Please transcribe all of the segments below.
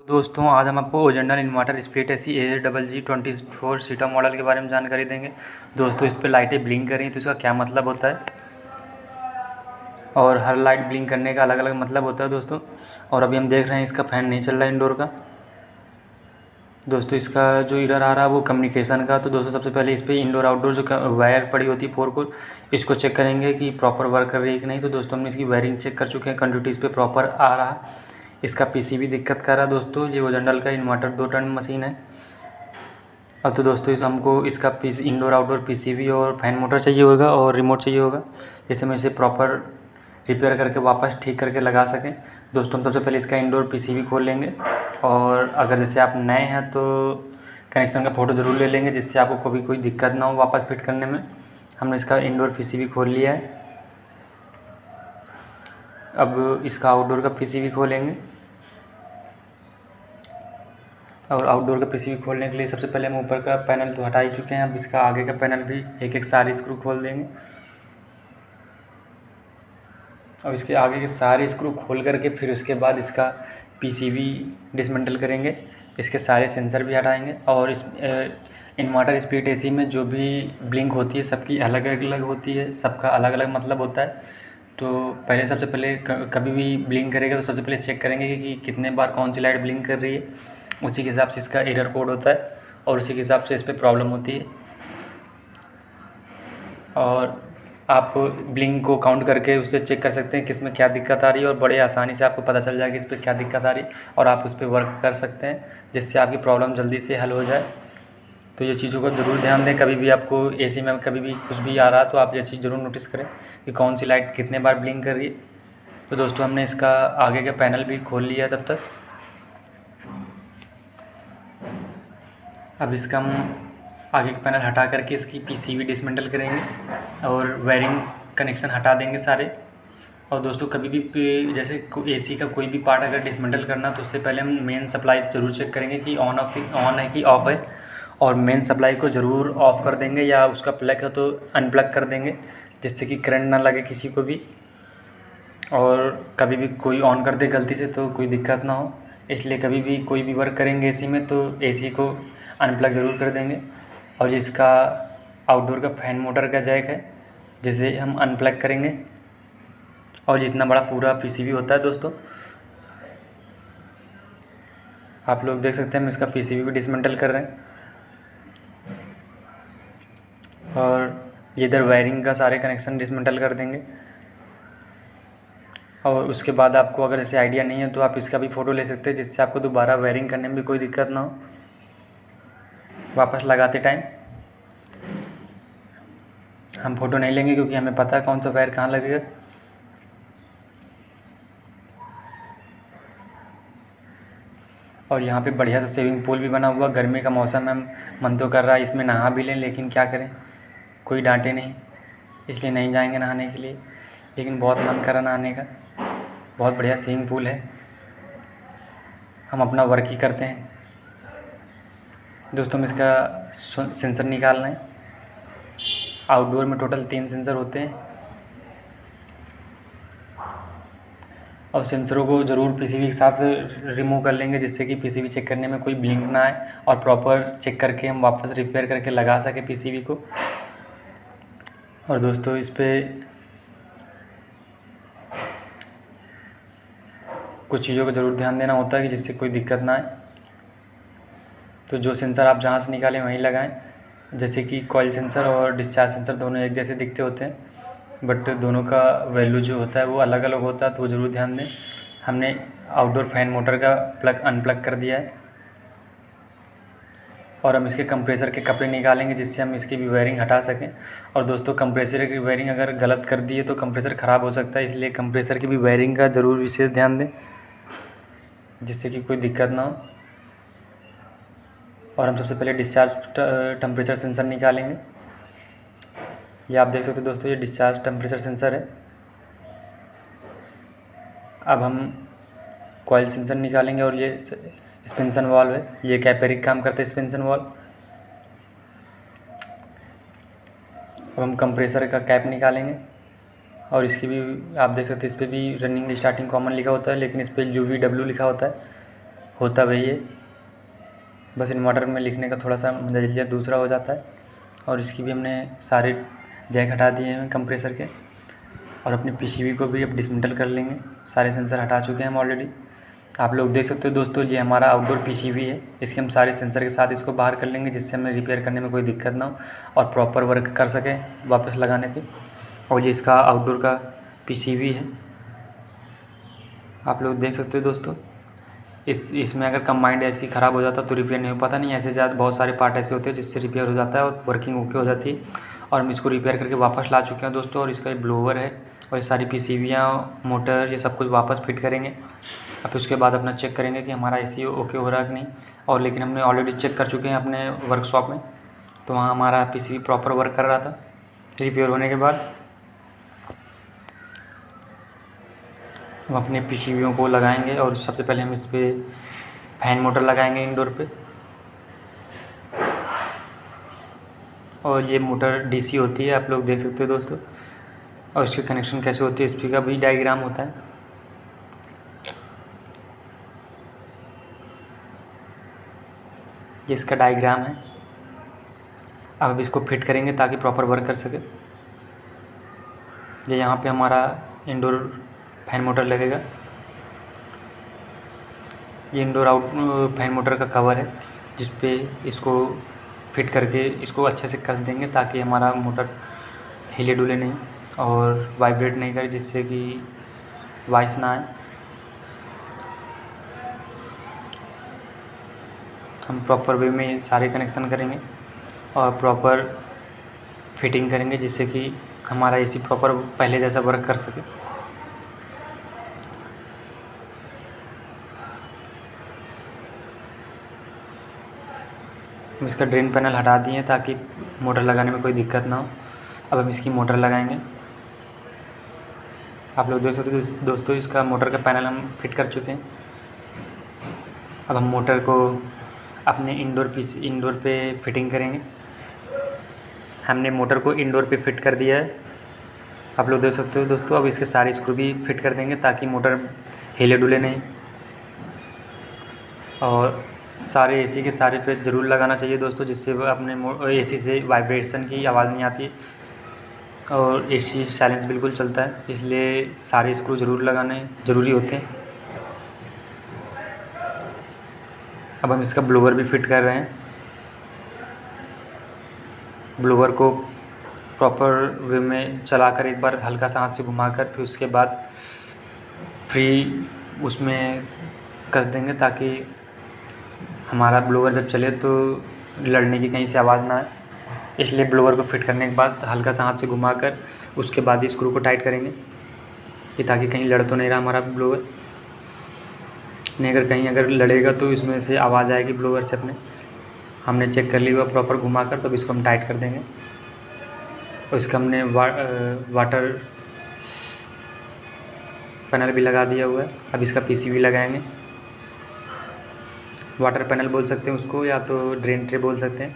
दोस्तों आज हम आपको original inverter split AC AG24 सीटा मॉडल के बारे में जानकारी देंगे। दोस्तों इस पर लाइटें ब्लिंक कर रही हैं तो इसका क्या मतलब होता है, और हर लाइट ब्लिंक करने का अलग अलग मतलब होता है दोस्तों। और अभी हम देख रहे हैं इसका फ़ैन नहीं चल रहा है इंडोर का। दोस्तों इसका जो एरर आ रहा है वो कम्युनिकेशन का। तो दोस्तों सबसे पहले इस पर इंडोर आउटडोर जो वायर पड़ी होती है 4 कोर, इसको चेक करेंगे कि प्रॉपर वर्क कर रही है कि नहीं। तो दोस्तों हमने इसकी वायरिंग चेक कर चुके हैं, कंटिन्यूटी इस पर प्रॉपर आ रहा है। इसका पीसीबी दिक्कत कर रहा है दोस्तों। ये ओरिजिनल का इन्वर्टर 2 टन मशीन है। अब तो दोस्तों हमको इसका इंडोर आउटडोर पीसीबी और फैन मोटर चाहिए होगा और रिमोट चाहिए होगा, जैसे हम इसे प्रॉपर रिपेयर करके वापस ठीक करके लगा सकें। दोस्तों हम सबसे पहले इसका इंडोर पीसीबी खोल लेंगे, और अगर जैसे आप नए हैं तो कनेक्शन का फ़ोटो ज़रूर ले लेंगे, जिससे आपको कभी कोई दिक्कत ना हो वापस फिट करने में। हमने इसका इंडोर पीसीबी खोल लिया है। अब इसका आउटडोर का पीसीबी खोलेंगे, और आउटडोर का पीसीबी खोलने के लिए सबसे पहले हम ऊपर का पैनल तो हटा ही चुके हैं। अब इसका आगे का पैनल भी एक एक सारे स्क्रू खोल देंगे। अब इसके आगे के सारे स्क्रू खोल करके फिर उसके बाद इसका पीसीबी डिसमेंटल करेंगे। इसके सारे सेंसर भी हटाएंगे, और इस इन्वर्टर स्प्लिट एसी में जो भी ब्लिंक होती है सबकी अलग अलग होती है, सबका अलग अलग मतलब होता है। तो पहले सबसे पहले कभी भी ब्लिंक करेगा तो सबसे पहले चेक करेंगे कि कितने बार कौन सी लाइट ब्लिंक कर रही है। उसी के हिसाब से इसका एरर कोड होता है, और उसी के हिसाब से इस पर प्रॉब्लम होती है। और आप ब्लिंक को काउंट करके उससे चेक कर सकते हैं किस में क्या दिक्कत आ रही है, और बड़े आसानी से आपको पता चल जाएगा इस पर क्या दिक्कत आ रही है, और आप उस पर वर्क कर सकते हैं जिससे आपकी प्रॉब्लम जल्दी से हल हो जाए। तो ये चीज़ों को ज़रूर ध्यान दें। कभी भी आपको एसी में कभी भी कुछ भी आ रहा है तो आप ये चीज़ ज़रूर नोटिस करें कि कौन सी लाइट कितने बार ब्लिंक कर रही है। तो दोस्तों हमने इसका आगे का पैनल भी खोल लिया तब तक। अब इसका हम आगे का पैनल हटा करके इसकी पीसीबी डिसमेंटल करेंगे, और वायरिंग कनेक्शन हटा देंगे सारे। और दोस्तों कभी भी जैसे एसी का कोई भी पार्ट अगर डिसमेंटल करना तो उससे पहले हम मेन सप्लाई ज़रूर चेक करेंगे कि ऑन है कि ऑफ़ है, और मेन सप्लाई को ज़रूर ऑफ़ कर देंगे, या उसका प्लग है तो अनप्लग कर देंगे, जिससे कि करंट ना लगे किसी को भी। और कभी भी कोई ऑन कर दे गलती से तो कोई दिक्कत ना हो, इसलिए कभी भी कोई भी वर्क करेंगे एसी में तो एसी को अनप्लग ज़रूर कर देंगे। और इसका आउटडोर का फैन मोटर का जैक है, जिसे हम अनप्लग करेंगे। और जितना बड़ा पूरा पीसीबी होता है दोस्तों, आप लोग देख सकते हैं हम इसका पीसीबी भी डिसमेंटल कर रहे हैं। और इधर वायरिंग का सारे कनेक्शन डिसमेंटल कर देंगे। और उसके बाद आपको अगर जैसे आइडिया नहीं है तो आप इसका भी फ़ोटो ले सकते हैं, जिससे आपको दोबारा वायरिंग करने में भी कोई दिक्कत ना हो वापस लगाते टाइम। हम फ़ोटो नहीं लेंगे क्योंकि हमें पता है कौन सा वायर कहाँ लगेगा। और यहाँ पे बढ़िया सा स्विमिंग पूल भी बना हुआ। गर्मी का मौसम है, मन तो कर रहा है इसमें नहा भी लें, लेकिन क्या करें, कोई डांटे नहीं, इसलिए नहीं जाएंगे नहाने के लिए। लेकिन बहुत मन कर रहा नहाने का। बहुत बढ़िया स्विमिंग पूल है, हम अपना वर्क ही करते हैं। दोस्तों हम इसका सेंसर निकालना है। आउटडोर में टोटल 3 सेंसर होते हैं, और सेंसरों को ज़रूर पीसीबी के साथ रिमूव कर लेंगे, जिससे कि पीसीबी चेक करने में कोई ब्लिंक ना आए, और प्रॉपर चेक करके हम वापस रिपेयर करके लगा सके पीसीबी को। और दोस्तों इस पर कुछ चीज़ों का ज़रूर ध्यान देना होता है कि जिससे कोई दिक्कत ना आए। तो जो सेंसर आप जहाँ से निकालें वहीं लगाएं। जैसे कि कॉइल सेंसर और डिस्चार्ज सेंसर दोनों एक जैसे दिखते होते हैं, बट दोनों का वैल्यू जो होता है वो अलग अलग होता है, तो वो ज़रूर ध्यान दें। हमने आउटडोर फैन मोटर का प्लग अनप्लग कर दिया है, और हम इसके कंप्रेसर के कपड़े निकालेंगे, जिससे हम इसकी भी वायरिंग हटा सकें। और दोस्तों कंप्रेसर की वायरिंग अगर गलत कर दिए तो कंप्रेसर ख़राब हो सकता है, इसलिए कंप्रेसर की भी वायरिंग का ज़रूर विशेष ध्यान दें, जिससे कि कोई दिक्कत ना हो। और हम सबसे पहले डिस्चार्ज टेम्परेचर सेंसर निकालेंगे। ये आप देख सकते हो दोस्तों, ये डिस्चार्ज टेम्परेचर सेंसर है। अब हम कॉइल सेंसर निकालेंगे, और ये सस्पेंशन वाल्व है, ये कैपेरिक काम करता है सस्पेंशन वाल्व। अब हम कंप्रेसर का कैप निकालेंगे, और इसकी भी आप देख सकते हैं, इस पर भी रनिंग स्टार्टिंग कॉमन लिखा होता है, लेकिन इस पर UVW लिखा होता है। होता वही है, बस इन्वर्टर में लिखने का थोड़ा सा नज़रिया दूसरा हो जाता है। और इसकी भी हमने सारे जैक हटा दिए हैं कंप्रेसर के, और अपने पीसीबी को भी अब डिसमेंटल कर लेंगे। सारे सेंसर हटा चुके हैं हम ऑलरेडी। आप लोग देख सकते हो दोस्तों, ये हमारा आउटडोर पीसीबी है। इसके हम सारे सेंसर के साथ इसको बाहर कर लेंगे, जिससे हमें रिपेयर करने में कोई दिक्कत ना हो और प्रॉपर वर्क कर सके वापस लगाने पे। और ये इसका आउटडोर का पीसीबी है, आप लोग देख सकते हो दोस्तों। इसमें अगर कंबाइंड ऐसी ख़राब हो जाता तो रिपेयर नहीं हो पाता। नहीं, ऐसे ज़्यादा बहुत सारे पार्ट ऐसे होते हैं जिससे रिपेयर हो जाता है और वर्किंग ओके हो जाती है। और हम इसको रिपेयर करके वापस ला चुके हैं दोस्तों। और इसका ब्लोवर है और ये सारी पीसीबियाँ, मोटर, ये सब कुछ वापस फिट करेंगे। अब उसके बाद अपना चेक करेंगे कि हमारा एसी ओके हो रहा है कि नहीं। और लेकिन हमने ऑलरेडी चेक कर चुके हैं अपने वर्कशॉप में, तो वहाँ हमारा पीसीबी प्रॉपर वर्क कर रहा था रिपेयर होने के बाद। हम अपने पीसीबियों को लगाएंगे और सबसे पहले हम इस पर फैन मोटर लगाएंगे इंडोर पे। और ये मोटर डीसी होती है, आप लोग देख सकते हो दोस्तों। और इसकी कनेक्शन कैसे होती है इसका भी डायग्राम होता है। ये इसका डायग्राम है। अब इसको फिट करेंगे ताकि प्रॉपर वर्क कर सके। ये यहाँ पे हमारा इंडोर फैन मोटर लगेगा। ये इंडोर आउट फैन मोटर का कवर है, जिस पे इसको फिट करके इसको अच्छे से कस देंगे ताकि हमारा मोटर हिले डुले नहीं और वाइब्रेट नहीं करे, जिससे कि वॉइस ना आए। हम प्रॉपर वे में सारे कनेक्शन करेंगे और प्रॉपर फिटिंग करेंगे, जिससे कि हमारा एसी प्रॉपर पहले जैसा वर्क कर सके। हम इसका ड्रेन पैनल हटा दिए ताकि मोटर लगाने में कोई दिक्कत ना हो। अब हम इसकी मोटर लगाएंगे। आप लोग देख सकते हो दोस्तों, इसका मोटर का पैनल हम फिट कर चुके हैं। अब हम मोटर को अपने इंडोर पे फिटिंग करेंगे। हमने मोटर को इंडोर पे फिट कर दिया है, आप लोग देख सकते हो दोस्तों। अब इसके सारे स्क्रू भी फिट कर देंगे ताकि मोटर हिले डुले नहीं। और सारे एसी के सारे पेच ज़रूर लगाना चाहिए दोस्तों, जिससे अपने एसी से वाइब्रेशन की आवाज़ नहीं आती और एसी साइलेंस बिल्कुल चलता है, इसलिए सारे स्क्रू ज़रूर लगाने ज़रूरी होते हैं। अब हम इसका ब्लोवर भी फिट कर रहे हैं। ब्लोवर को प्रॉपर वे में चलाकर एक बार हल्का सा हाथ से घुमाकर, फिर उसके बाद फ्री उसमें कस देंगे ताकि हमारा ब्लोवर जब चले तो लड़ने की कहीं से आवाज़ ना आए। इसलिए ब्लोवर को फिट करने के बाद हल्का सा हाथ से घुमाकर उसके बाद ही स्क्रू को टाइट करेंगे, कि ताकि कहीं लड़ तो नहीं रहा हमारा ब्लोवर। नहीं, अगर कहीं लड़ेगा तो इसमें से आवाज़ आएगी ब्लोवर से अपने। हमने चेक कर लिया प्रॉपर घुमाकर, तो इसको हम टाइट कर देंगे। और इसका हमने वाटर पैनल भी लगा दिया हुआ है। अब इसका पीसीबी लगाएंगे। वाटर पैनल बोल सकते हैं उसको, या तो ड्रेन ट्रे बोल सकते हैं।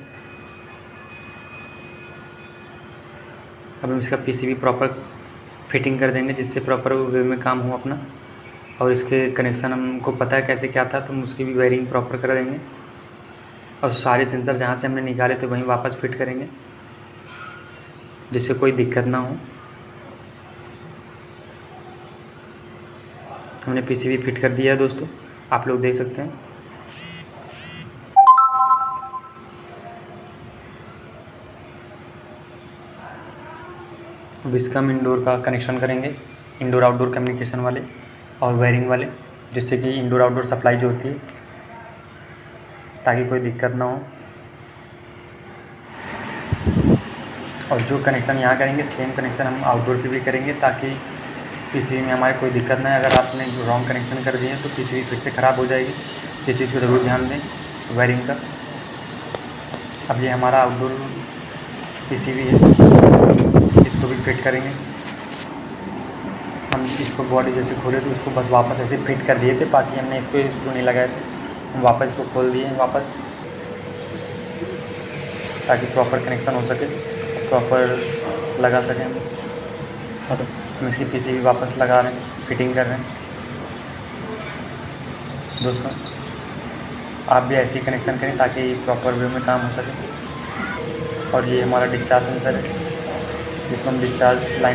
अब हम इसका पीसीबी प्रॉपर फिटिंग कर देंगे, जिससे प्रॉपर वे में काम हो अपना। और इसके कनेक्शन हमको पता है कैसे क्या था, तो हम उसकी भी वायरिंग प्रॉपर कर देंगे। और सारे सेंसर जहाँ से हमने निकाले थे वहीं वापस फिट करेंगे, जिससे कोई दिक्कत ना हो। हमने पीसीबी फिट कर दिया है दोस्तों, आप लोग देख सकते हैं। अब इसका हम इंडोर का कनेक्शन करेंगे, इंडोर आउटडोर कम्युनिकेशन वाले और वायरिंग वाले, जिससे कि इंडोर आउटडोर सप्लाई जो होती है, ताकि कोई दिक्कत ना हो। और जो कनेक्शन यहाँ करेंगे सेम कनेक्शन हम आउटडोर पे भी करेंगे, ताकि पीसीबी में हमारे कोई दिक्कत ना है। अगर आपने रॉन्ग कनेक्शन कर दिए तो पीसीबी फिर से ख़राब हो जाएगी। ये चीज़ को ज़रूर ध्यान दें वायरिंग का। अब ये हमारा आउटडोर पीसीबी है, इसको भी फिट करेंगे। हम इसको बॉडी जैसे खोले तो उसको बस वापस ऐसे फिट कर दिए थे, बाकी हमने इसको स्क्रू नहीं लगाए थे। हम वापस इसको खोल दिए हैं वापस, ताकि प्रॉपर कनेक्शन हो सके, प्रॉपर लगा सकें हम इसकी पीसीबी वापस लगा रहे हैं, फिटिंग कर रहे हैं दोस्तों। आप भी ऐसे ही कनेक्शन करें ताकि प्रॉपर वे में काम हो सके। और ये हमारा डिस्चार्ज सेंसर है जिसको हम डिस्चार्ज लाइन